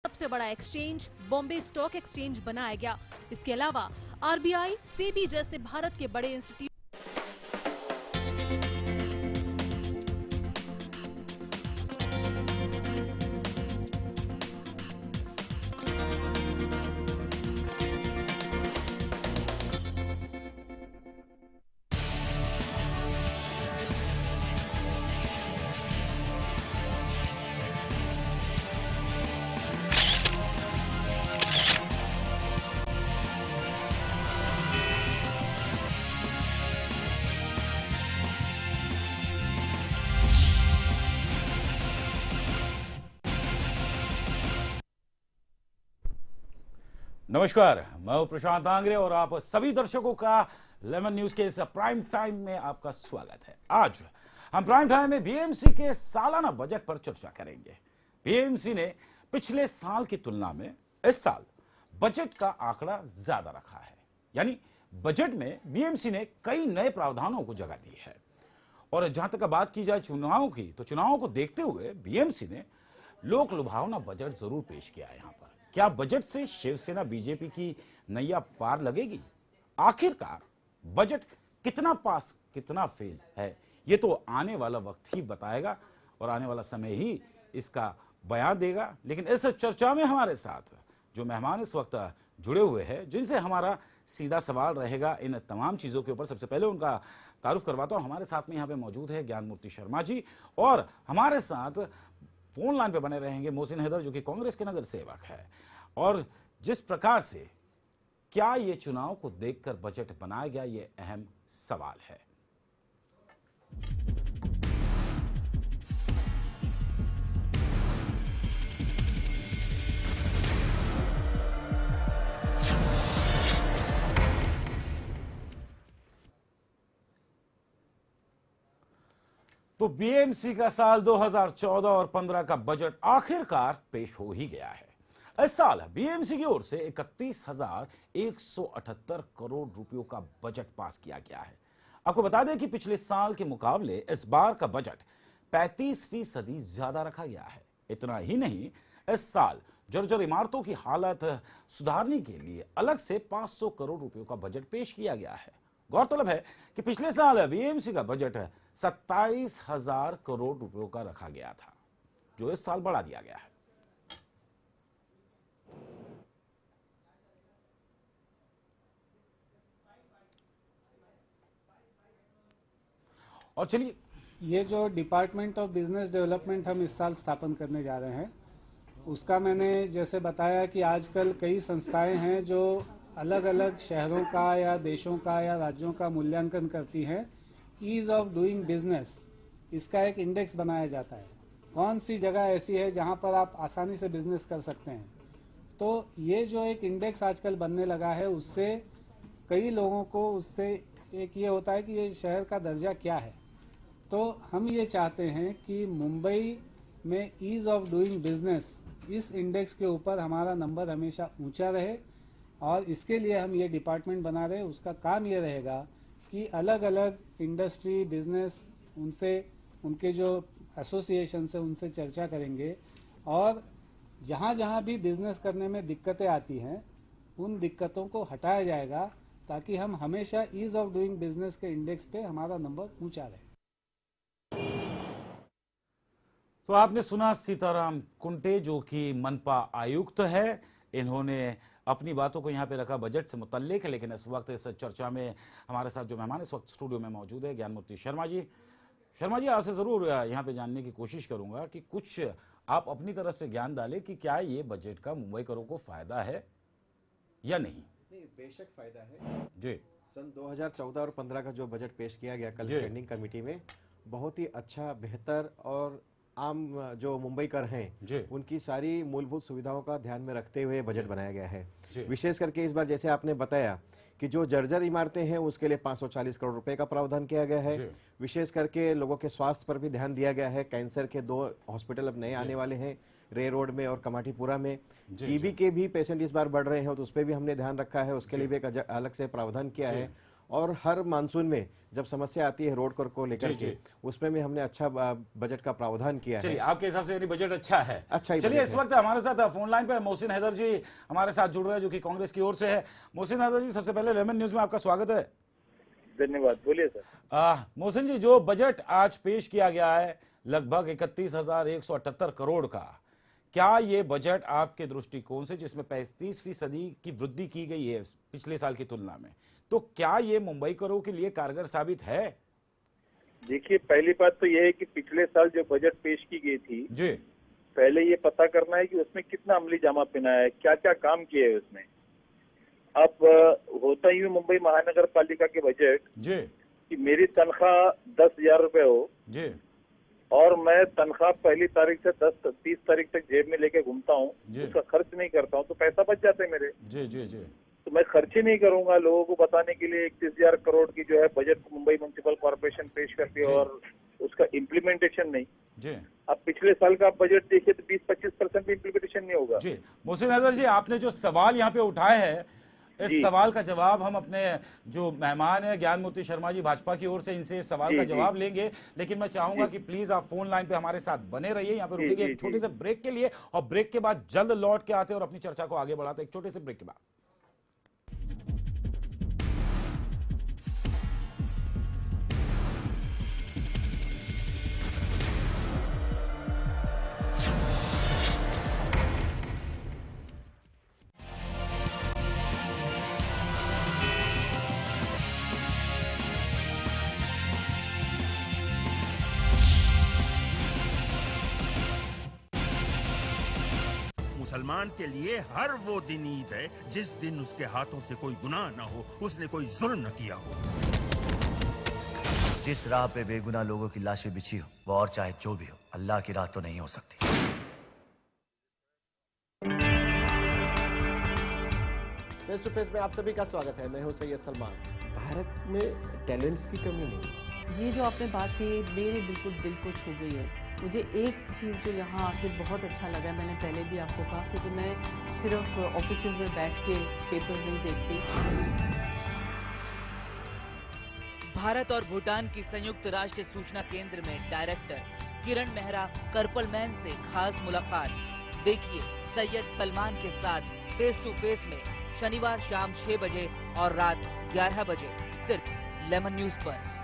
सबसे बड़ा exchange Bombay stock exchange बनाया गया। इसके अलावा आरबीआई, सेबी जैसे भारत के बड़े इंस्टीट्यूट नमस्कार, मैं हूं प्रशांत आंग्रे और आप सभी दर्शकों का लेमन न्यूज के इस प्राइम टाइम में आपका स्वागत है। आज हम प्राइम टाइम में बीएमसी के सालाना बजट पर चर्चा करेंगे। बीएमसी ने पिछले साल की तुलना में इस साल बजट का आंकड़ा ज्यादा रखा है, यानी बजट में बीएमसी ने कई नए प्रावधानों को जगह दी है। और जहां तक बात की जाए चुनावों की, तो चुनावों को देखते हुए बीएमसी ने लोक लुभावना बजट जरूर पेश किया है। यहां पर क्या बजट से शिवसेना बीजेपी की नैया पार लगेगी? आखिरकार बजट कितना पास कितना फेल है, ये तो आने वाला वक्त ही बताएगा और आने वाला समय ही इसका बयान देगा। लेकिन इस चर्चा में हमारे साथ जो मेहमान इस वक्त जुड़े हुए हैं, जिनसे हमारा सीधा सवाल रहेगा इन तमाम चीजों के ऊपर। सबसे पहले उनका तारुफ करवाता हूं। हमारे साथ में यहाँ पे मौजूद है ज्ञानमूर्ति शर्मा जी, और हमारे साथ फोन लाइन पे बने रहेंगे मोहसिन हैदर, जो कि कांग्रेस के नगर सेवक है। और जिस प्रकार से क्या ये चुनाव को देखकर बजट बनाया गया, ये अहम सवाल है। तो बीएमसी का साल 2014 और 15 का बजट आखिरकार पेश हो ही गया है। इस साल बीएमसी की ओर से 31,178 करोड़ रुपयों का बजट पास किया गया है। आपको बता दें कि पिछले साल के मुकाबले इस बार का बजट 35% ज्यादा रखा गया है। इतना ही नहीं, इस साल जर्जर इमारतों की हालत सुधारने के लिए अलग से 500 करोड़ रुपयों का बजट पेश किया गया है। गौरतलब है कि पिछले साल बीएमसी का बजट 27,000 करोड़ रुपयों का रखा गया था, जो इस साल बढ़ा दिया गया है। और चलिए, ये जो डिपार्टमेंट ऑफ बिजनेस डेवलपमेंट हम इस साल स्थापन करने जा रहे हैं, उसका मैंने जैसे बताया कि आजकल कई संस्थाएं हैं जो अलग अलग शहरों का या देशों का या राज्यों का मूल्यांकन करती हैं। ईज ऑफ डूइंग बिजनेस, इसका एक इंडेक्स बनाया जाता है। कौन सी जगह ऐसी है जहां पर आप आसानी से बिजनेस कर सकते हैं। तो ये जो एक इंडेक्स आजकल बनने लगा है, उससे कई लोगों को उससे एक ये होता है कि ये शहर का दर्जा क्या है। तो हम ये चाहते हैं कि मुंबई में ईज ऑफ डूइंग बिजनेस, इस इंडेक्स के ऊपर हमारा नंबर हमेशा ऊंचा रहे, और इसके लिए हम ये डिपार्टमेंट बना रहे हैं। उसका काम ये रहेगा कि अलग अलग इंडस्ट्री, बिजनेस, उनसे, उनके जो एसोसिएशन है उनसे चर्चा करेंगे, और जहां जहां भी बिजनेस करने में दिक्कतें आती हैं उन दिक्कतों को हटाया जाएगा, ताकि हम हमेशा ईज ऑफ डूइंग बिजनेस के इंडेक्स पे हमारा नंबर ऊंचा रहे। तो आपने सुना सीताराम कुंटे, जो कि मनपा आयुक्त है। इन्होंने अपनी बातों को यहाँ पे रखा बजट से मुतल्लिक। लेकिन इस वक्त इस चर्चा में हमारे साथ जो मेहमान इस वक्त स्टूडियो में मौजूद है, ज्ञानमूर्ति शर्मा जी। शर्मा जी, आपसे जरूर यहाँ पे जानने की कोशिश करूंगा कि कुछ आप अपनी तरफ से ज्ञान डालें कि क्या ये बजट का मुंबईकरों को फायदा है या नहीं। नहीं, बेशक फायदा है जी। सन 2014 और 15 का जो बजट पेश किया गया कल स्टैंडिंग कमेटी में, बहुत ही अच्छा, बेहतर और आम जो मुंबईकर हैं उनकी सारी मूलभूत सुविधाओं का ध्यान में रखते हुए बजट बनाया गया है। विशेष करके इस बार जैसे आपने बताया कि जो जर्जर इमारतें हैं उसके लिए 540 करोड़ रुपए का प्रावधान किया गया है। विशेष करके लोगों के स्वास्थ्य पर भी ध्यान दिया गया है। कैंसर के 2 हॉस्पिटल अब नए आने वाले हैं, रे रोड में और कमाटीपुरा में। टीबी के भी पेशेंट इस बार बढ़ रहे हैं, तो उस पर भी हमने ध्यान रखा है, उसके लिए भी एक अलग से प्रावधान किया है। और हर मानसून में जब समस्या आती है रोड को लेकर के, उसमें भी हमने अच्छा बजट का प्रावधान किया है। आपके हिसाब से बजट अच्छा है? अच्छा ही। चलिए, इस वक्त हमारे साथ फोन लाइन पे मोहसिन हैदर जी हमारे साथ जुड़ रहे हैं, जो कि कांग्रेस की ओर से है। मोहसिन हैदर जी, सबसे पहले लेमन न्यूज में आपका स्वागत है। धन्यवाद, बोलिए सर। मोहसिन जी, जो बजट आज पेश किया गया है लगभग 31,178 करोड़ का, क्या ये बजट आपके दृष्टिकोण से, जिसमें 35% की वृद्धि की गई है पिछले साल की तुलना में, तो क्या ये मुंबईकरों के लिए कारगर साबित है? देखिए, पहली बात तो यह है कि पिछले साल जो बजट पेश की गई थी जी, पहले ये पता करना है कि उसमें कितना अमली जामा पहना है, क्या क्या काम किए है उसमें। अब होता ही मुंबई महानगर पालिका के बजट जी कि मेरी तनख्वाह 10,000 रुपए हो जी, और मैं तनख्वाह पहली तारीख से 30 तारीख तक जेब में लेके घूमता हूँ, उसका खर्च नहीं करता हूँ, तो पैसा बच जाते हैं मेरे। जी जी जी, तो मैं खर्च ही नहीं करूंगा लोगों को बताने के लिए 31,000 करोड़ की जो है बजट मुंबई म्युनिसिपल कॉर्पोरेशन पेश करती है और उसका इम्प्लीमेंटेशन नहीं। जी। अब पिछले साल का बजट देखिए तो 20-25% भी इम्प्लीमेंटेशन नहीं होगा। जी, मोहसिन हैदर जी, आपने जो सवाल यहाँ पे उठाए हैं, इस सवाल का जवाब हम अपने जो मेहमान है ज्ञान मूर्ति शर्मा जी भाजपा की ओर से, इनसे इस सवाल का जवाब लेंगे। लेकिन मैं चाहूंगा कि प्लीज आप फोन लाइन पे हमारे साथ बने रहिए। यहाँ पे रुकेंगे एक छोटे से ब्रेक के लिए, और ब्रेक के बाद जल्द लौट के आते हैं और अपनी चर्चा को आगे बढ़ाते हैं, एक छोटे से ब्रेक के बाद। मुसलमान के लिए हर वो दिन ईद है जिस दिन उसके हाथों से कोई गुनाह ना हो, उसने कोई जुल्म न किया हो। जिस राह पे बेगुनाह लोगों की लाशें बिछी हो, वो और चाहे जो भी हो, अल्लाह की राह तो नहीं हो सकती। फेस टू फेस में आप सभी का स्वागत है। मैं हूं सैयद सलमान। भारत में टैलेंट्स की कमी नहीं। ये जो आपने बात की मेरे बिल्कुल दिल को छू गई है। मुझे एक चीज़ जो यहाँ आके बहुत अच्छा लगा, मैंने पहले भी आपको कहा कि जो मैं सिर्फ ऑफिस में बैठ के पेपर्स नहीं देखती। भारत और भूटान की संयुक्त राष्ट्र सूचना केंद्र में डायरेक्टर किरण मेहरा करपलमैन से खास मुलाकात। देखिए सैयद सलमान के साथ फेस टू फेस में शनिवार शाम 6 बजे और रात 11 बजे सिर्फ लेमन न्यूज पर।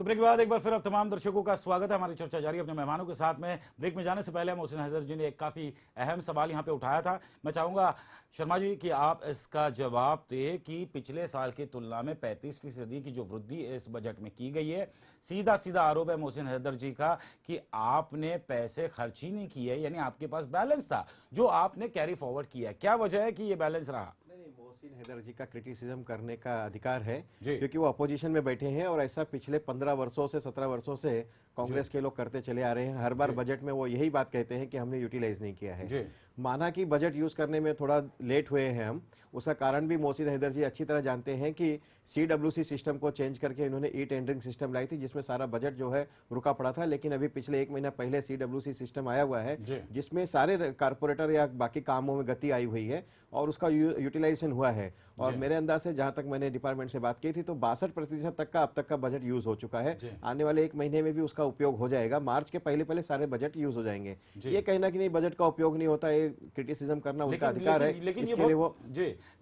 तो ब्रेक के बाद एक बार फिर आप तमाम दर्शकों का स्वागत है। हमारी चर्चा जारी है अपने मेहमानों के साथ में। ब्रेक में जाने से पहले मोहसिन हैदर जी ने एक काफी अहम सवाल यहाँ पे उठाया था। मैं चाहूंगा शर्मा जी कि आप इसका जवाब दें कि पिछले साल की तुलना में 35% की जो वृद्धि इस बजट में की गई है, सीधा सीधा आरोप है मोहसिन हैदर जी का कि आपने पैसे खर्च ही नहीं किए, यानी आपके पास बैलेंस था जो आपने कैरी फॉरवर्ड किया। क्या वजह है कि ये बैलेंस रहा? मोहसिन हैदर जी का क्रिटिसिज्म करने का अधिकार है क्योंकि वो अपोजिशन में बैठे हैं और ऐसा पिछले 15 वर्षों से 17 वर्षों से कांग्रेस के लोग करते चले आ रहे हैं। हर बार बजट में वो यही बात कहते हैं कि हमने यूटिलाइज नहीं किया है। माना कि बजट यूज करने में थोड़ा लेट हुए हैं हम, उसका कारण भी मोहसिन हैदर जी अच्छी तरह जानते हैं कि CWC सिस्टम को चेंज करके इन्होंने ई टेंडरिंग सिस्टम लाई थी जिसमें सारा बजट जो है रुका पड़ा था। लेकिन अभी पिछले 1 महीना पहले CWC सिस्टम आया हुआ है जिसमें सारे कारपोरेटर या बाकी कामों में गति आई हुई है और उसका यूटिलाइजेशन हुआ है। और मेरे अंदाज से जहां तक मैंने डिपार्टमेंट से बात की थी तो 62% तक का अब तक का बजट यूज हो चुका है। आने वाले 1 महीने में भी उसका उपयोग हो जाएगा। मार्च के पहले सारे बजट यूज हो जाएंगे। ये कहना कि नहीं बजट का उपयोग नहीं होता, ये क्रिटिसिज्म करना उनका अधिकार है। इसके लिए वो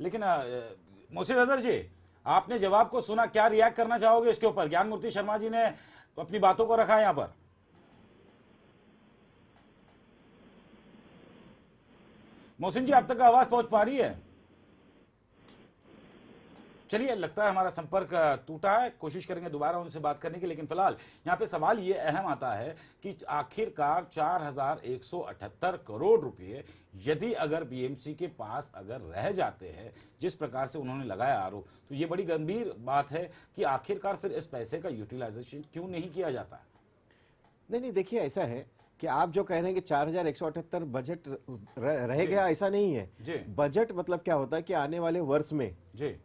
लेकिन मोहसिन हैदर जी, आपने जवाब को सुना, क्या रिएक्ट करना चाहोगे इसके ऊपर? ज्ञान मूर्ति शर्मा जी ने अपनी बातों को रखा है यहाँ पर। मोहसिन जी, आप तक आवाज पहुंच पा रही है? चलिए, लगता है हमारा संपर्क टूटा है, कोशिश करेंगे दोबारा उनसे बात करने की। लेकिन फिलहाल यहाँ पे सवाल ये अहम आता है कि आखिरकार 4178 करोड़ रुपए यदि अगर बीएमसी के पास अगर रह जाते हैं, जिस प्रकार से उन्होंने लगाया आरोप, तो ये बड़ी गंभीर बात है कि आखिरकार फिर इस पैसे का यूटिलाइजेशन क्यों नहीं किया जाता। नहीं, देखिए ऐसा है कि आप जो कह रहे हैं कि 4178 बजट रह गया, ऐसा नहीं है। बजट मतलब क्या होता है कि आने वाले वर्ष में,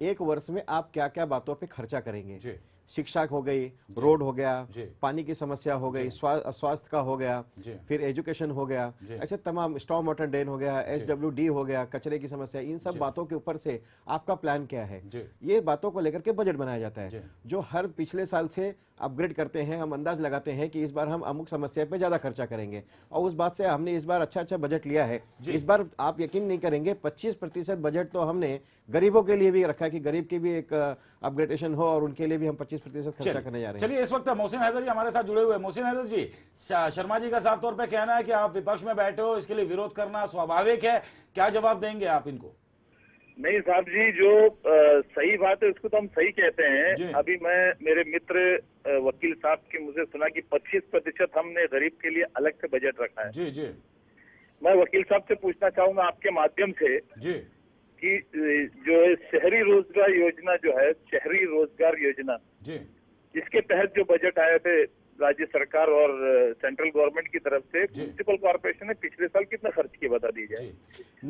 एक वर्ष में आप क्या क्या बातों पे खर्चा करेंगे। शिक्षा हो गई, रोड हो गया, पानी की समस्या हो गई, स्वास्थ्य का हो गया, फिर एजुकेशन हो गया, ऐसे तमाम, स्टॉर्म वाटर ड्रेन हो गया, SWD हो गया, कचरे की समस्या, इन सब बातों के ऊपर से आपका प्लान क्या है, ये बातों को लेकर के बजट बनाया जाता है। जो हर पिछले साल से अपग्रेड करते हैं, हम अंदाज लगाते हैं कि इस बार हम अमुक समस्या पे ज्यादा खर्चा करेंगे, और उस बात से हमने इस बार अच्छा बजट लिया है। इस बार आप यकीन नहीं करेंगे, 25% बजट तो हमने गरीबों के लिए भी रखा है कि गरीब की भी एक अपग्रेडेशन हो, और उनके लिए भी हम 25% खर्चा करने जा रहे हैं। चलिए, इस वक्त मोहसिन हैदर जी हमारे साथ जुड़े हुए हैं। मोहसिन हैदर जी, शर्मा जी का साफ तौर पे कहना है कि आप विपक्ष में बैठे हो, इसके लिए विरोध करना स्वाभाविक है, क्या जवाब देंगे आप इनको? नहीं साहब जी, जो सही बात है उसको तो हम सही कहते हैं। अभी मैं मेरे मित्र वकील साहब के मुझे सुना कि 25% हमने गरीब के लिए अलग से बजट रखा है। जी। मैं वकील साहब से पूछना चाहूंगा आपके माध्यम से कि जो शहरी रोजगार योजना जो है, शहरी रोजगार योजना, जिसके तहत जो बजट आए थे राज्य सरकार और सेंट्रल गवर्नमेंट की तरफ से, म्युनिसिपल कॉर्पोरेशन ने पिछले साल कितना खर्च किया बता दीजिए।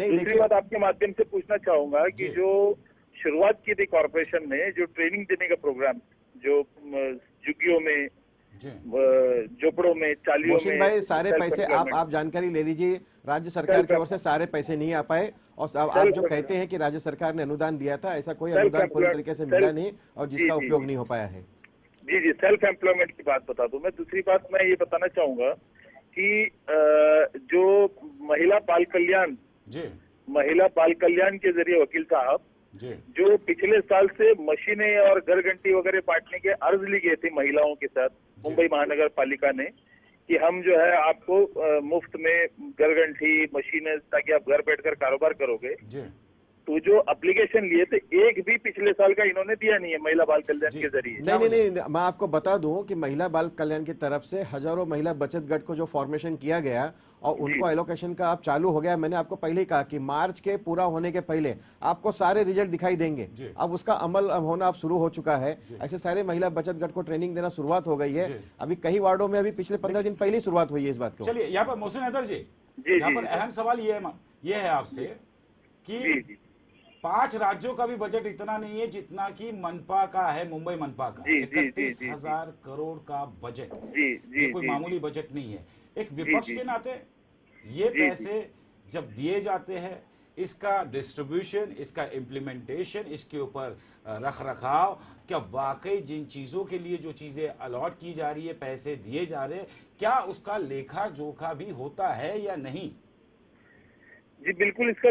दूसरी बात आपके माध्यम से पूछना चाहूंगा कि जो शुरुआत की थी कॉर्पोरेशन ने, जो ट्रेनिंग देने का प्रोग्राम, जो झुग्गियों में, झोपड़ों में, चालियों में, भाई सारे पैसे आप जानकारी ले लीजिए, राज्य सरकार की ओर से सारे पैसे नहीं आ पाए, और आप जो कहते हैं कि राज्य सरकार ने अनुदान दिया था, ऐसा कोई अनुदान पूरी तरीके से मिला नहीं, और जिसका उपयोग नहीं हो पाया है। जी, सेल्फ एम्प्लॉयमेंट की बात बता दूं मैं। दूसरी बात मैं ये बताना चाहूंगा कि जो महिला बाल कल्याण के जरिए वकील साहब, जो पिछले साल से मशीनें और घरघंटी वगैरह बांटने के अर्ज ली गई थी महिलाओं के साथ मुंबई महानगर पालिका ने, कि हम जो है आपको मुफ्त में घरघंटी, मशीनें, ताकि आप घर बैठकर कारोबार करोगे। तो जो एप्लीकेशन लिए थे, एक भी पिछले साल का इन्होंने दिया नहीं है महिला बाल कल्याण के जरिए। नहीं, मैं आपको बता दूं कि महिला बाल कल्याण की तरफ से हजारों महिला बचत गट को जो फॉर्मेशन किया गया और उनको एलोकेशन का अब चालू हो गया। मैंने आपको पहले ही कहा कि मार्च के पूरा होने के पहले आपको सारे रिजल्ट दिखाई देंगे। अब उसका अमल होना अब शुरू हो चुका है। ऐसे सारे महिला बचत गट को ट्रेनिंग देना शुरुआत हो गई है। अभी कई वार्डों में अभी पिछले 15 दिन पहले शुरुआत हुई है इस बात को। चलिए, यहाँ पर मोहसिन हैदर जी, यहाँ पर अहम सवाल ये है आपसे कि 5 राज्यों का भी बजट इतना नहीं है जितना कि मनपा का है, मुंबई मनपा का 31,000 करोड़ का बजट। ये कोई मामूली बजट नहीं है। एक विपक्ष के नाते ये पैसे जब दिए जाते हैं, इसका डिस्ट्रीब्यूशन, इसका इम्प्लीमेंटेशन, इसके ऊपर रख रखाव, क्या वाकई जिन चीजों के लिए जो चीजें अलॉट की जा रही है, पैसे दिए जा रहे हैं, क्या उसका लेखा जोखा भी होता है या नहीं? जी बिल्कुल, इसका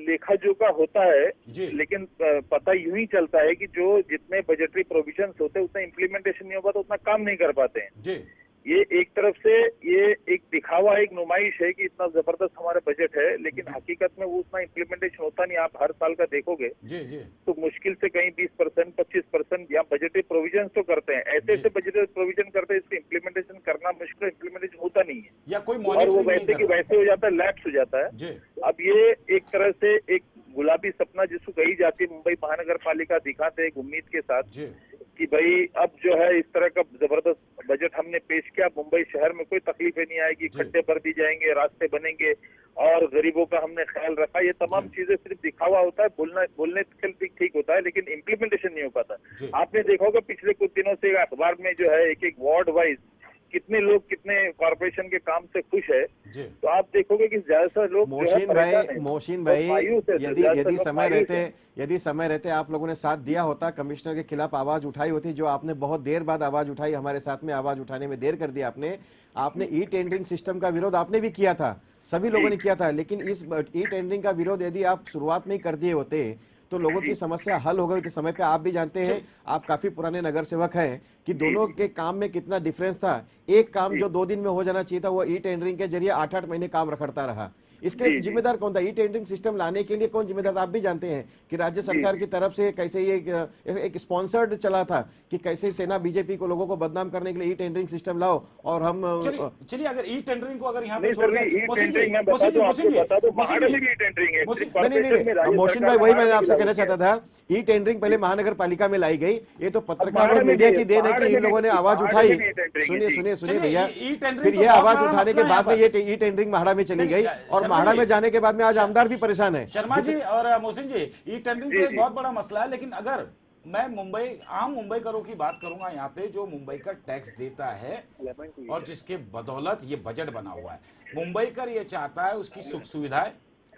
लेखा जोखा होता है, लेकिन पता यूं ही चलता है कि जो जितने बजटरी प्रोविजंस होते हैं उतना इम्प्लीमेंटेशन नहीं होगा, तो उतना काम नहीं कर पाते हैं। ये एक तरफ से ये एक दिखावा, एक नुमाइश है कि इतना जबरदस्त हमारा बजट है, लेकिन हकीकत में वो उतना इम्प्लीमेंटेशन होता नहीं। आप हर साल का देखोगे तो मुश्किल से कहीं 20%, 25% या बजटरी प्रोविजन तो करते हैं, ऐसे बजटरी प्रोविजन करते हैं, इसको इम्प्लीमेंटेशन करना मुश्किल, इम्प्लीमेंटेशन होता नहीं है, या कोई और वो वैसे की वैसे हो जाता है, लैप्स हो जाता है। अब ये एक तरह से एक गुलाबी सपना जिसको कही जाती है मुंबई महानगर पालिका दिखाते हैं एक उम्मीद के साथ कि भाई अब जो है इस तरह का जबरदस्त बजट हमने पेश किया, मुंबई शहर में कोई तकलीफें नहीं आएगी, खड्डे भर दी जाएंगे, रास्ते बनेंगे और गरीबों का हमने ख्याल रखा। ये तमाम चीजें सिर्फ दिखावा होता है, बोलने के लिए ठीक होता है, लेकिन इम्प्लीमेंटेशन नहीं हो पाता। आपने देखा होगा पिछले कुछ दिनों से अखबार में जो है एक वार्ड वाइज कितने लोग कितने कॉर्पोरेशन के काम से खुश है, तो आप देखोगे कि ज्यादातर लोग मोहसिन भाई यदि समय रहते आप लोगों ने साथ दिया होता, कमिश्नर के खिलाफ आवाज उठाई होती, जो आपने बहुत देर बाद आवाज उठाई, हमारे साथ में आवाज उठाने में देर कर दी आपने ई टेंडरिंग सिस्टम का विरोध आपने भी किया था, सभी लोगों ने किया था, लेकिन इस ई टेंडरिंग का विरोध यदि आप शुरुआत में ही कर दिए होते तो लोगों की समस्या हल हो गई थी समय पे। आप भी जानते हैं, आप काफी पुराने नगर सेवक हैं, कि दोनों के काम में कितना डिफरेंस था। एक काम जो 2 दिन में हो जाना चाहिए था, वो ई टेंडरिंग के जरिए 8-8 महीने काम रखड़ता रहा। इसके जिम्मेदार कौन था? ई टेंडरिंग सिस्टम लाने के लिए कौन जिम्मेदार? आप भी जानते हैं कि राज्य सरकार की तरफ से कैसे ये एक स्पॉन्सर्ड चला था कि कैसे सेना बीजेपी को लोगों को बदनाम करने के लिए ई टेंडरिंग सिस्टम लाओ और हम चलिए अगर ई टेंडरिंग को अगर यहाँ पे मोहसिन भाई, वही मैंने आपसे कहना चाहता था, ई टेंडरिंग पहले महानगर पालिका में लाई गई। ये तो पत्रकार और मीडिया की देन है कि इन लोगों ने आवाज उठाई। सुनिए भैया, फिर ये आवाज उठाने के बाद में ये ई टेंडरिंग महाड़ा में चली गई और महाड़ा में जाने के बाद में आज आमदार भी परेशान है। शर्मा जी और मोहसिन जी, ई टेंडरिंग तो एक बहुत बड़ा मसला है, लेकिन अगर मैं आम मुंबईकरों की बात करूंगा यहाँ पे, जो मुंबई का टैक्स देता है और जिसके बदौलत ये बजट बना हुआ है, मुंबईकर ये चाहता है उसकी सुख सुविधाएं,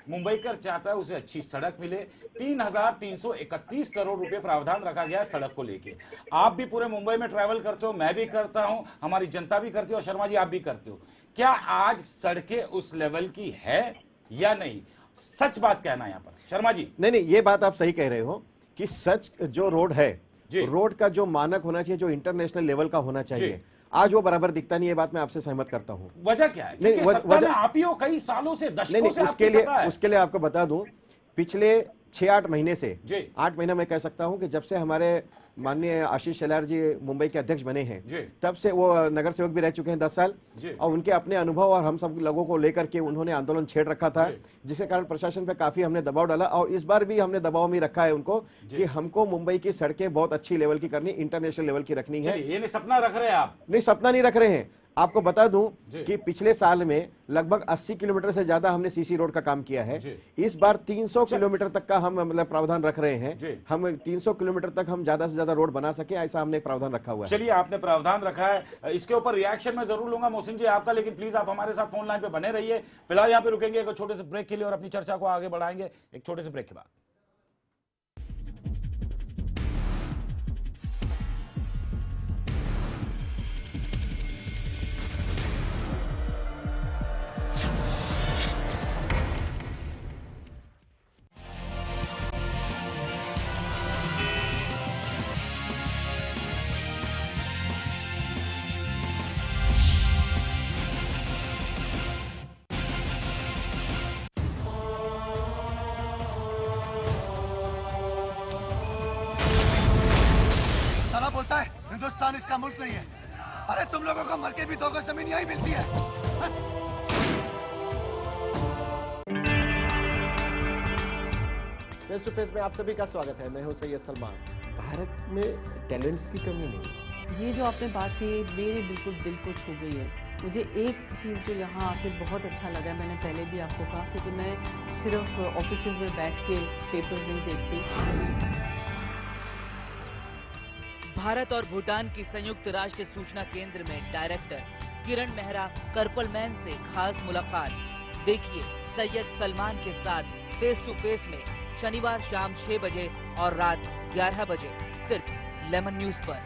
मुंबईकर चाहता है उसे अच्छी सड़क मिले। 3,331 करोड़ रुपए प्रावधान रखा गया है सड़क को लेके। आप भी पूरे मुंबई में ट्रैवल करते हो, मैं भी करता हूं, हमारी जनता भी करती है और शर्मा जी आप भी करते हो। क्या आज सड़कें उस लेवल की है या नहीं? सच बात कहना है यहाँ पर शर्मा जी। नहीं, ये बात आप सही कह रहे हो कि सच जो रोड है, रोड का जो मानक होना चाहिए, जो इंटरनेशनल लेवल का होना चाहिए, आज वो बराबर दिखता नहीं है। बात मैं आपसे सहमत करता हूं। वजह क्या है? नहीं, वजह आप ही हो, कई सालों से, दशकों से उसके लिए आपको बता दूं, पिछले 6-8 महीने से, 8 महीना मैं कह सकता हूं कि जब से हमारे माननीय आशीष शेलार जी मुंबई के अध्यक्ष बने हैं, तब से वो नगर सेवक भी रह चुके हैं 10 साल, और उनके अपने अनुभव और हम सब लोगों को लेकर के उन्होंने आंदोलन छेड़ रखा था, जिसके कारण प्रशासन पे काफी हमने दबाव डाला और इस बार भी हमने दबाव में रखा है उनको कि हमको मुंबई की सड़कें बहुत अच्छी लेवल की करनी, इंटरनेशनल लेवल की रखनी है। ये सपना रख रहे हैं आप? नहीं, सपना नहीं रख रहे हैं। आपको बता दूं कि पिछले साल में लगभग 80 किलोमीटर से ज्यादा हमने सीसी रोड का काम किया है। इस बार 300 किलोमीटर तक का हम मतलब प्रावधान रख रहे हैं। हम 300 किलोमीटर तक हम ज्यादा से ज्यादा रोड बना सके, ऐसा हमने प्रावधान रखा हुआ है। चलिए, आपने प्रावधान रखा है, इसके ऊपर रिएक्शन मैं जरूर लूंगा मोहसिन जी आपका, लेकिन प्लीज आप हमारे साथ फोन लाइन पे बने रहिए। फिलहाल यहाँ पे रुकेंगे एक छोटे से ब्रेक के लिए और अपनी चर्चा को आगे बढ़ाएंगे एक छोटे से ब्रेक के बाद। बोलता है हिंदुस्तान इसका मुल्क नहीं है। अरे तुम लोगों को मर के भी 2 गज जमीन यही मिलती है। फेस टू फेस में आप सभी का स्वागत है। मैं हूं सैयद सलमान। भारत में टैलेंट्स की कमी नहीं। ये जो आपने बात की मेरे बिल्कुल दिल को छू गई है। मुझे एक चीज़ जो यहाँ आके बहुत अच्छा लगा, मैंने पहले भी आपको कहा कि मैं सिर्फ ऑफिस में बैठ के पेपर्स नहीं देखती। भारत और भूटान की संयुक्त राष्ट्र सूचना केंद्र में डायरेक्टर किरण मेहरा करपलमैन से खास मुलाकात। देखिए सैयद सलमान के साथ फेस टू फेस में शनिवार शाम 6 बजे और रात 11 बजे सिर्फ लेमन न्यूज पर।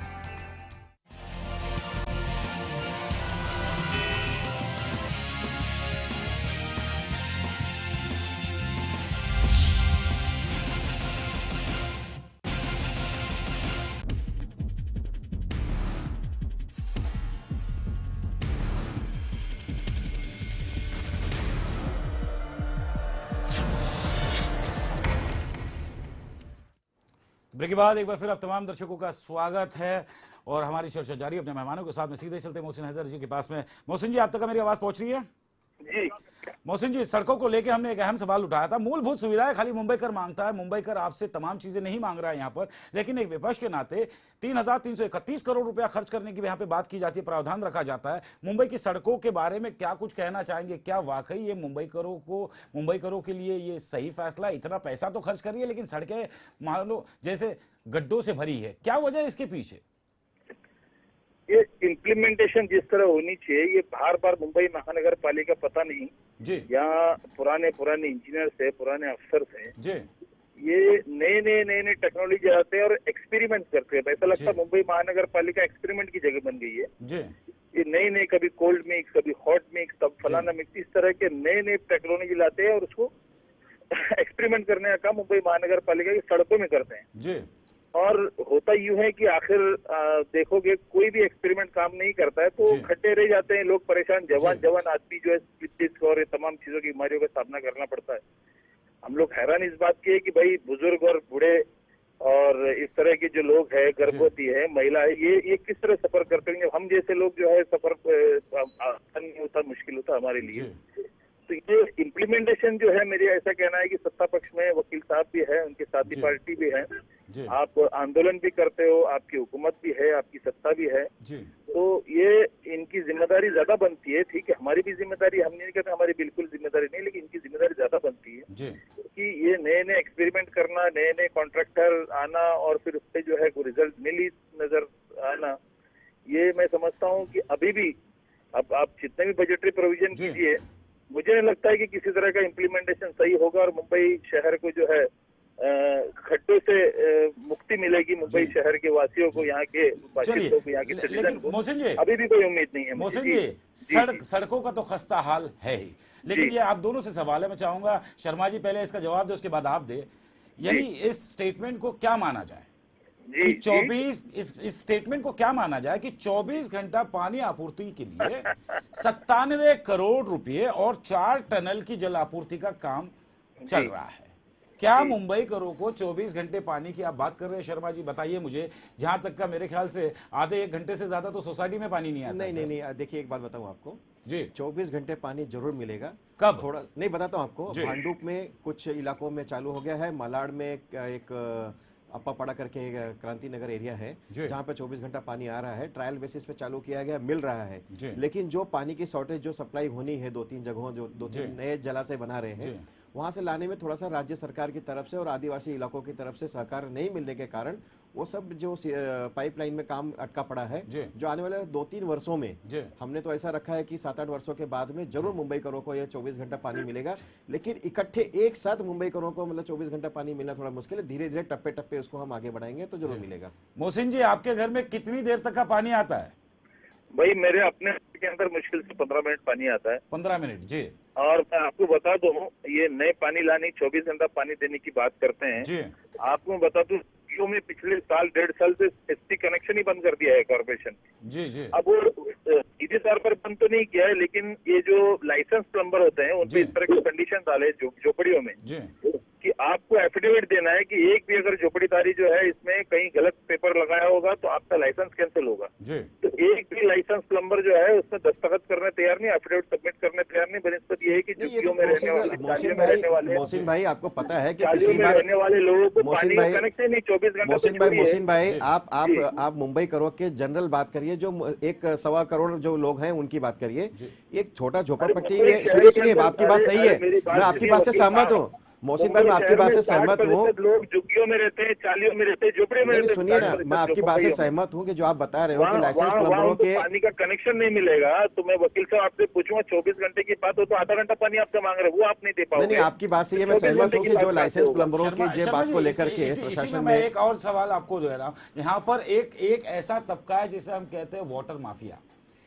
ब्रेक के बाद एक बार फिर आप तमाम दर्शकों का स्वागत है और हमारी चर्चा जारी अपने मेहमानों के साथ में सीधे चलते मोहसिन हैदर जी के पास में। मोहसिन जी, आप तक मेरी आवाज पहुंच रही है? जी मोहसिन जी, सड़कों को लेकर हमने एक अहम सवाल उठाया था। मूलभूत सुविधाएं खाली मुंबईकर मांगता है, मुंबईकर आपसे तमाम चीजें नहीं मांग रहा है यहाँ पर, लेकिन एक विपक्ष के नाते 3,331 करोड़ रुपया खर्च करने की यहाँ पे बात की जाती है, प्रावधान रखा जाता है। मुंबई की सड़कों के बारे में क्या कुछ कहना चाहेंगे? क्या वाकई ये मुंबईकरों के लिए ये सही फैसला? इतना पैसा तो खर्च करिए लेकिन सड़कें मान लो जैसे गड्ढों से भरी है, क्या वजह है इसके पीछे? ये इम्प्लीमेंटेशन जिस तरह होनी चाहिए, ये बार बार मुंबई महानगर पालिका पता नहीं जी, यहाँ पुराने इंजीनियर्स है, पुराने अफसर्स हैं जी, ये नए टेक्नोलॉजी आते हैं और एक्सपेरिमेंट करते हैं। ऐसा लगता है मुंबई महानगर पालिका एक्सपेरिमेंट की जगह बन गई है जी। ये नए कभी कोल्ड मिक्स, कभी हॉट मिक्स, तब फलाना मिक्स, इस तरह के नए टेक्नोलॉजी लाते हैं और उसको एक्सपेरिमेंट करने का काम मुंबई महानगर पालिका की सड़कों में करते हैं जी। और होता यूं है कि आखिर देखोगे कोई भी एक्सपेरिमेंट काम नहीं करता है तो खड्डे रह जाते हैं, लोग परेशान, जवान आदमी जो है स्लिप डिस्क और ये तमाम चीजों की बीमारियों का सामना करना पड़ता है। हम लोग हैरान इस बात की है कि भाई बुजुर्ग और बूढ़े और इस तरह के जो लोग हैं, गर्भवती है, महिला है, ये किस तरह सफर करते हैं। हम जैसे लोग जो है सफर आसान नहीं होता, मुश्किल होता हमारे लिए। तो ये इम्प्लीमेंटेशन जो है, मेरा ऐसा कहना है कि सत्ता पक्ष में वकील साहब भी है, उनके साथी पार्टी भी है, आप आंदोलन भी करते हो, आपकी हुकूमत भी है, आपकी सत्ता भी है, तो ये इनकी जिम्मेदारी ज्यादा बनती है। ठीक है, हमारी भी जिम्मेदारी, हम नहीं कहते हमारी बिल्कुल जिम्मेदारी नहीं, लेकिन इनकी जिम्मेदारी ज्यादा बनती है कि ये नए नए एक्सपेरिमेंट करना, नए नए कॉन्ट्रैक्टर आना और फिर उस पर जो है कोई रिजल्ट मिली नजर आना, ये मैं समझता हूँ कि अभी भी अब आप जितने भी बजटरी प्रोविजन कीजिए, मुझे नहीं लगता है कि किसी तरह का इम्प्लीमेंटेशन सही होगा और मुंबई शहर को जो है खड्डों से मुक्ति मिलेगी, मुंबई शहर के वासियों को, यहाँ के बाशिंदों को, यहाँ के सिटीजन को। मोहसिन जी, अभी भी कोई उम्मीद नहीं है। मोहसिन जी, सड़कों का तो खस्ता हाल है ही, लेकिन ये आप दोनों से सवाल है, मैं चाहूंगा शर्मा जी पहले इसका जवाब दे, उसके बाद आप दे। यानी इस स्टेटमेंट को क्या माना जाए कि 24 इस स्टेटमेंट को क्या माना जाए कि 24 घंटा पानी आपूर्ति के लिए 97 करोड़ रुपए और 4 टनल की जल आपूर्ति का काम चल रहा है। क्या मुंबई करों को 24 घंटे पानी की आप बात कर रहे हैं? शर्मा जी बताइए मुझे, जहां तक का मेरे ख्याल से आधे 1 घंटे से ज्यादा तो सोसाइटी में पानी नहीं आता। नहीं, देखिए एक बात बताऊं आपको जी, 24 घंटे पानी जरूर मिलेगा। कब? थोड़ा नहीं बताता हूं आपको। भांडुप में कुछ इलाकों में चालू हो गया है, मालाड में एक अप्पा पड़ा करके क्रांति नगर एरिया है जहां पे 24 घंटा पानी आ रहा है, ट्रायल बेसिस पे चालू किया गया, मिल रहा है। लेकिन जो पानी की शॉर्टेज जो सप्लाई होनी है 2-3 जगहों, जो 2-3 नए जलाशय बना रहे हैं, वहां से लाने में थोड़ा सा राज्य सरकार की तरफ से और आदिवासी इलाकों की तरफ से सहकार नहीं मिलने के कारण वो सब जो पाइपलाइन में काम अटका पड़ा है, जो आने वाले 2-3 वर्षों में हमने तो ऐसा रखा है कि 7-8 वर्षों के बाद में जरूर मुंबई करों को यह 24 घंटा पानी मिलेगा। लेकिन इकट्ठे एक साथ मुंबई करों को मतलब 24 घंटा पानी मिलना थोड़ा मुश्किल है। धीरे धीरे टप्पे टप्पे उसको हम आगे बढ़ाएंगे तो जरूर मिलेगा। मोहसिन जी, आपके घर में कितनी देर तक का पानी आता है? भाई मेरे अपने के अंदर मुश्किल से 15 मिनट पानी आता है। 15 मिनट जी। और मैं आपको बता दूं, ये नए पानी लाने 24 घंटा पानी देने की बात करते हैं जी। आपको बता दूं, में पिछले साल 1.5 साल से एसटी कनेक्शन ही बंद कर दिया है कॉर्पोरेशन जी। अब वो सीधे तौर पर बंद तो नहीं किया है, लेकिन ये जो लाइसेंस प्लम्बर होते हैं उन पे इस तरह के कंडीशन डाले झोपड़ियों में कि आपको एफिडेविट देना है कि एक भी अगर झोपड़ीदारी जो है इसमें कहीं गलत पेपर लगाया होगा तो आपका लाइसेंस कैंसिल होगा। तो एक भी लाइसेंस प्लम्बर जो है उसमें दस्तखत करने तैयार नहीं, एफिडेविट सबमिट करने तैयार नहीं। बनस्पत ये है कि झुग्गियों में रहने वाले, चालियों में रहने वाले, मोहसिन भाई आपको पता है कि चालियों में रहने वाले लोगों को पानी का कनेक्शन नहीं 24 घंटे। मोहसिन भाई आप मुंबई करो के जनरल बात करिए, जो 1-1.25 करोड़ जो लोग हैं उनकी बात करिए। एक छोटा झोपड़पट्टी, सुनिए आपकी बात सही है, मैं आपकी बात से सहमत हूँ मोहसिन भाई, मैं आपकी बात से सहमत हूँ। लोग झुग्गियों में रहते हैं, चालियों में रहते हैं, झोपड़े में रहते हैं। सुनिए ना, मैं आपकी बात से सहमत हूँ कि जो आप बता रहे हो कि लाइसेंस प्लम्बरों के पानी का कनेक्शन नहीं मिलेगा, तो मैं वकील साहब आपसे पूछूंगा 24 घंटे की बात हो तो आधा घंटा पानी आपसे मांग रहे, वो आप नहीं दे पाओगे। नहीं, आपकी बात से मैं सहमत हूँ कि जो लाइसेंस प्लम्बरों के जो बात को लेकर के प्रशासन में। एक और सवाल आपको दे रहा हूँ, यहाँ पर एक ऐसा तबका है जिसे हम कहते हैं वाटर माफिया,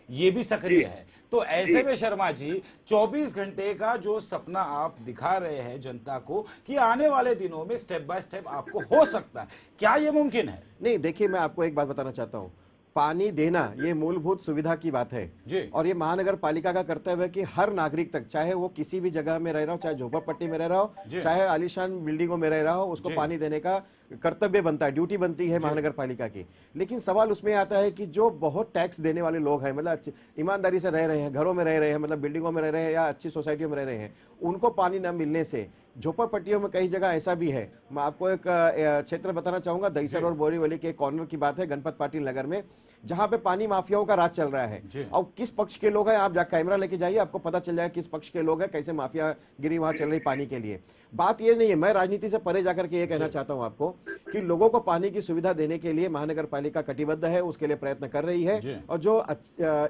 ये भी सक्रिय है। तो ऐसे में शर्मा जी 24 घंटे का जो सपना आप दिखा रहे हैं जनता को कि आने वाले दिनों में स्टेप बाय स्टेप आपको हो सकता है, क्या ये मुमकिन है? नहीं, देखिए मैं आपको एक बात बताना चाहता हूँ, पानी देना ये मूलभूत सुविधा की बात है जी। और ये महानगर पालिका का कर्तव्य है कि हर नागरिक तक, चाहे वो किसी भी जगह में रह रहा हो, चाहे झोपड़पट्टी में रह रहा हो, चाहे आलीशान बिल्डिंगों में रह रहा हो, उसको पानी देने का कर्तव्य बनता है, ड्यूटी बनती है महानगर पालिका की। लेकिन सवाल उसमें आता है कि जो बहुत टैक्स देने वाले लोग हैं, मतलब ईमानदारी से रह रहे हैं, घरों में रह रहे हैं, मतलब बिल्डिंगों में रह रहे हैं या अच्छी सोसाइटियों में रह रहे हैं, उनको पानी न मिलने से झोपड़पट्टियों में कई जगह ऐसा भी है। मैं आपको एक क्षेत्र बताना चाहूंगा, दहीसर और बोरीवली के कॉर्नर की बात है, गणपत पाटिल नगर में, जहां पे पानी माफियाओं का राज चल रहा है। और किस पक्ष के लोग हैं, आप कैमरा लेके जाइए, आपको पता चल जाएगा किस पक्ष के लोग हैं, कैसे माफियागिरी वहां चल रही पानी के लिए। बात ये नहीं है, मैं राजनीति से परे जाकर के ये कहना चाहता हूं आपको कि लोगों को पानी की सुविधा देने के लिए महानगर पालिका कटिबद्ध है, उसके लिए प्रयत्न कर रही है। और जो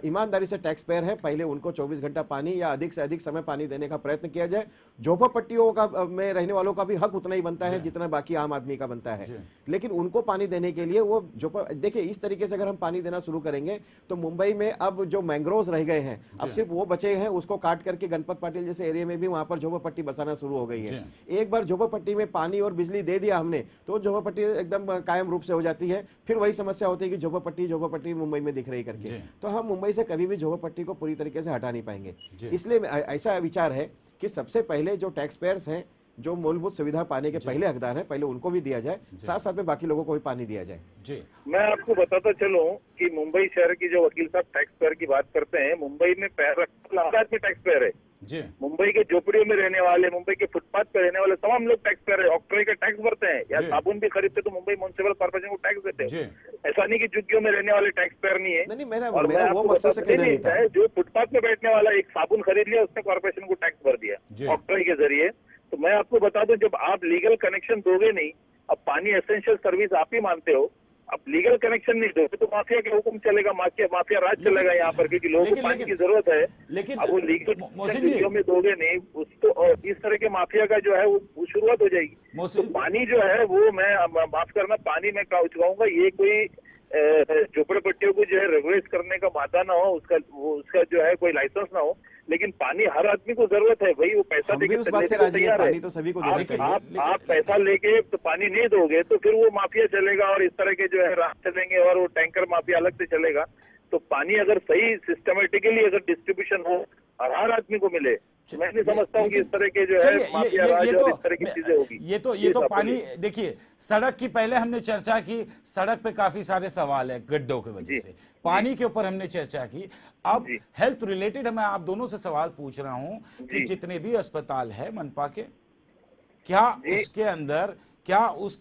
ईमानदारी से टैक्स पेयर है, पहले उनको 24 घंटा पानी या अधिक से अधिक समय पानी देने का प्रयत्न किया जाए। झोपड़पट्टियों का में रहने वालों का भी हक उतना ही बनता है जितना बाकी आम आदमी का बनता है, लेकिन उनको पानी देने के लिए वो देखिए इस तरीके से अगर हम पानी देना शुरू करेंगे तो मुंबई में अब जो मैंग्रोव्स रह गए हैं, अब सिर्फ वो बचे हैं, उसको काट करके गणपत पाटिल जैसे एरिया में भी वहां पर झोपड़पट्टी बसाना शुरू हो गई है। एक बार झोपड़पट्टी में पानी और बिजली दे दिया हमने तो झोपड़पट्टी झोपड़पट्टी एकदम कायम रूप से हो जाती है, फिर वही समस्या होती है कि झोपड़पट्टी मुंबई में दिख रही करके। तो हम मुंबई से कभी भी झोपड़पट्टी को पूरी तरीके से हटा नहीं पाएंगे। इसलिए ऐसा विचार है कि सबसे पहले जो टैक्स पेयर्स हैं, जो मूलभूत सुविधा पाने के पहले हकदार हैं, पहले उनको भी दिया जाए, साथ साथ में बाकी लोगों को भी पानी दिया जाए। जी, मैं आपको बताता चलूं कि मुंबई शहर की जो वकील साहब टैक्स पेयर की बात करते हैं, मुंबई में आदमी टैक्स पेयर है। जी, मुंबई के झोपड़ियों में रहने वाले, मुंबई के फुटपाथ पे रहने वाले तमाम लोग टैक्स पेयर है। ऑक्ट्रॉय का टैक्स भरते हैं, या साबुन भी खरीदते तो मुंबई म्युनिसिपल कॉर्पोरेशन को टैक्स देते हैं। ऐसा नहीं कि झुग्गियों में रहने वाले टैक्स पेयर नहीं है। और मेरा वो मकसद से कहना नहीं था। जो फुटपाथ में बैठने वाला एक साबुन खरीद लिया, उसने कॉर्पोरेशन को टैक्स भर दिया ऑक्ट्रॉय के जरिए। तो मैं आपको बता दूं, जब आप लीगल कनेक्शन दोगे नहीं, अब पानी एसेंशियल सर्विस आप ही मानते हो, अब लीगल कनेक्शन नहीं दोगे तो माफिया के हुक्म चलेगा, माफिया राज चलेगा यहाँ पर क्योंकि लोगों को पानी की जरूरत है। लेकिन अब वो लीगल में दोगे नहीं उसको, और इस तरह के माफिया का जो है वो शुरुआत हो जाएगी। तो पानी जो है वो, मैं माफ करना, पानी में कहूँगा ये कोई झोपड़पट्टियों को जो है रेगुलेट करने का मादा ना हो, उसका जो है कोई लाइसेंस ना हो, लेकिन पानी हर आदमी को जरूरत है भाई। वो पैसा देके तैयार है, तो सभी को आप पैसा लेके तो पानी नहीं दोगे तो फिर वो माफिया चलेगा और इस तरह के जो है रास्ते चलेंगे और वो टैंकर माफिया अलग से चलेगा। तो पानी अगर सही सिस्टमेटिकली अगर डिस्ट्रीब्यूशन हो और हर आदमी को मिले, मैं नहीं समझता हूँ कि इस तरह के जो है माफिया राज और इस तरह की चीजें होगी। ये तो पानी, देखिए सड़क की पहले हमने चर्चा की, सड़क पे काफी सारे सवाल है गड्ढों की वजह से, पानी के ऊपर हमने चर्चा की। अब हेल्थ रिलेटेड मैं आप दोनों से सवाल पूछ रहा हूँ कि जितने भी अस्पताल है मनपा के, क्या उसके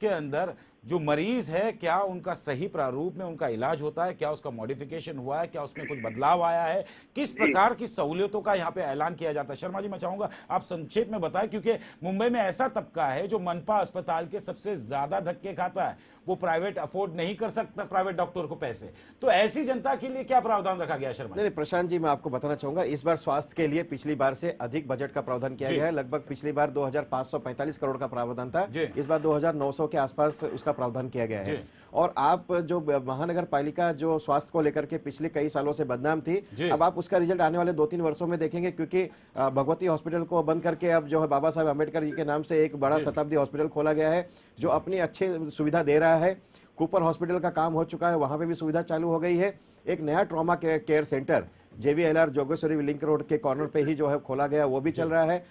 अंदर जो मरीज है, क्या उनका सही प्रारूप में उनका इलाज होता है, क्या उसका मॉडिफिकेशन हुआ है, क्या उसमें कुछ बदलाव आया है, किस प्रकार की सहूलियतों का यहाँ पे ऐलान किया जाता है? शर्मा जी, मैं चाहूंगा आप संक्षेप में बताएं, क्योंकि मुंबई में ऐसा तबका है जो मनपा अस्पताल के सबसे ज्यादा धक्के खाता है, वो प्राइवेट अफोर्ड नहीं कर सकता प्राइवेट डॉक्टर को पैसे, तो ऐसी जनता के लिए क्या प्रावधान रखा गया? शर्मा नहीं, प्रशांत जी, मैं आपको बताना चाहूंगा, इस बार स्वास्थ्य के लिए पिछली बार से अधिक बजट का प्रावधान किया गया है। लगभग पिछली बार 2545 करोड़ का प्रावधान था, इस बार 2900 के आसपास उसका प्रावधान किया गया है। और आप जो महानगर पालिका जो स्वास्थ्य को लेकर के पिछले कई सालों से बदनाम थी, अब आप उसका रिजल्ट आने वाले 2-3 वर्षों में देखेंगे, क्योंकि भगवती हॉस्पिटल को बंद करके अब जो है बाबा साहब अम्बेडकर जी के नाम से एक बड़ा शताब्दी हॉस्पिटल खोला गया है जो अपनी अच्छी सुविधा दे रहा है। कूपर हॉस्पिटल का काम हो चुका है, वहां पे भी सुविधा चालू हो गई है। एक नया trauma care centre JVLR Jogeshwari link road के कॉर्नर पे ही जो है खोला गया, वो भी चल रहा है।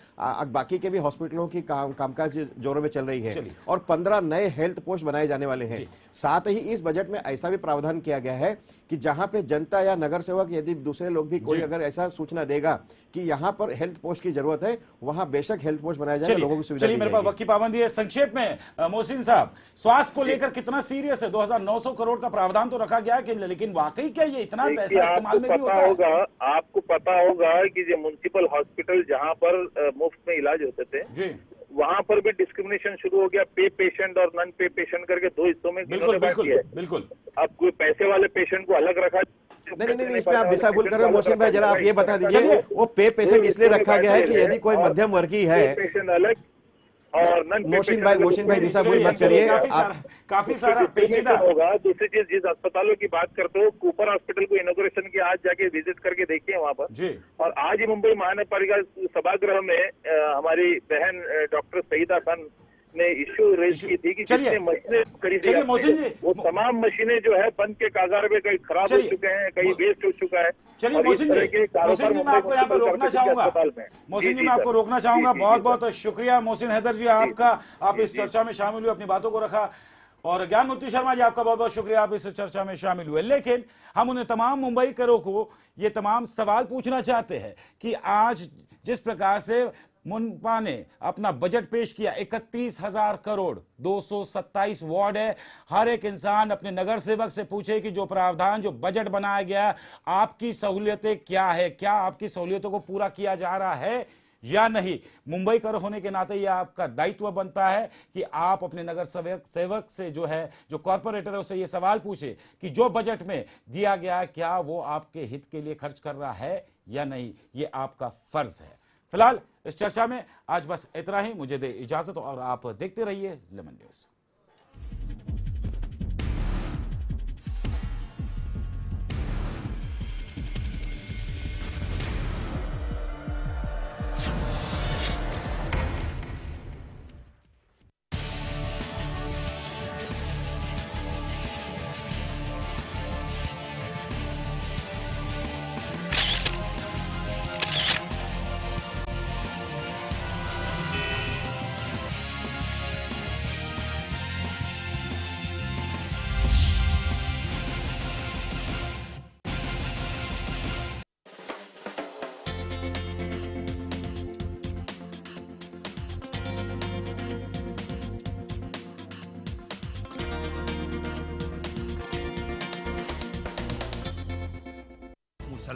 बाकी के भी हॉस्पिटलों की कामकाज जोरों में चल रही है और 15 नए हेल्थ पोस्ट बनाए जाने वाले हैं। साथ ही इस बजट में ऐसा भी प्रावधान किया गया है कि जहां पे जनता या नगर सेवक यदि दूसरे लोग भी कोई अगर ऐसा सूचना देगा कि यहाँ पर हेल्थ पोस्ट की जरूरत है, वहां बेशक हेल्थ पोस्ट बनाया जाए, लोगों की सुविधा। चलिए, मेरे पास वक्त की पाबंदी है, संक्षेप में मोहसिन साहब, स्वास्थ्य को लेकर कितना सीरियस है? 2900 करोड़ का प्रावधान तो रखा गया है, लेकिन वाकई क्या ये इतना पैसा इस्तेमाल में भी होता है? आपको पता होगा कि जो म्युनिसिपल हॉस्पिटल जहाँ पर मुफ्त में इलाज होते थे, वहाँ पर भी डिस्क्रिमिनेशन शुरू हो गया, पे पेशेंट और नॉन पे पेशेंट करके 2 हिस्सों में बिल्कुल। अब कोई पैसे वाले पेशेंट को अलग रखा। नहीं, इसमें आप दिशा भूल कर रहे हो मोहसिन भाई, जरा आप ये बता दीजिए। वो पे पेशेंट इसलिए रखा गया है कि यदि कोई मध्यम वर्गीय है, पेशेंट अलग और मोहसिन भाई दिशा भूल मत करिए, काफी सारा पेचीदा होगा। दूसरी चीज, जिस अस्पतालों की बात करते हो, कूपर हॉस्पिटल को इनॉग्रेशन के आज जाके विजिट करके देखिए वहाँ पर। और आज ही मुंबई महानगरपालिका सभागृह में हमारी बहन डॉक्टर सईदा खान ने इश्यू रेज की थी कि कितने मशीनें खरीदी, वो तमाम मशीनें जो है बंद के कागार में कहीं खराब हो चुके हैं, कहीं वेस्ट हो चुका है। चलिए मोहसिन जी, मैं आपको यहाँ पर रोकना चाहूंगा। मोहसिन जी, मैं आपको रोकना चाहूंगा। बहुत बहुत शुक्रिया मोहसिन हैदर जी आपका, आप इस चर्चा में शामिल हुए, अपनी बातों को रखा। और ज्ञानमूर्ति शर्मा जी, आपका बहुत बहुत शुक्रिया, आप इस चर्चा में शामिल हुए। लेकिन हम उन्हें तमाम मुंबईकरों को ये तमाम सवाल पूछना चाहते हैं कि आज जिस प्रकार से मनपा ने अपना बजट पेश किया, 31,000 करोड़, 227 वार्ड है, हर एक इंसान अपने नगर सेवक से पूछे कि जो प्रावधान, जो बजट बनाया गया, आपकी सहूलियतें क्या है, क्या आपकी सहूलियतों को पूरा किया जा रहा है या नहीं? मुंबई कर होने के नाते यह आपका दायित्व बनता है कि आप अपने नगर सेवक से जो है, जो कॉर्पोरेटर है, उससे ये सवाल पूछे कि जो बजट में दिया गया क्या वो आपके हित के लिए खर्च कर रहा है या नहीं। ये आपका फर्ज है। फिलहाल इस चर्चा में आज बस इतना ही, मुझे दे इजाजत और आप देखते रहिए लेमन न्यूज।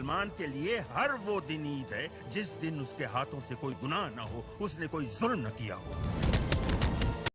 मुसलमान के लिए हर वो दिन ईद है जिस दिन उसके हाथों से कोई गुनाह ना हो, उसने कोई जुल्म न किया हो।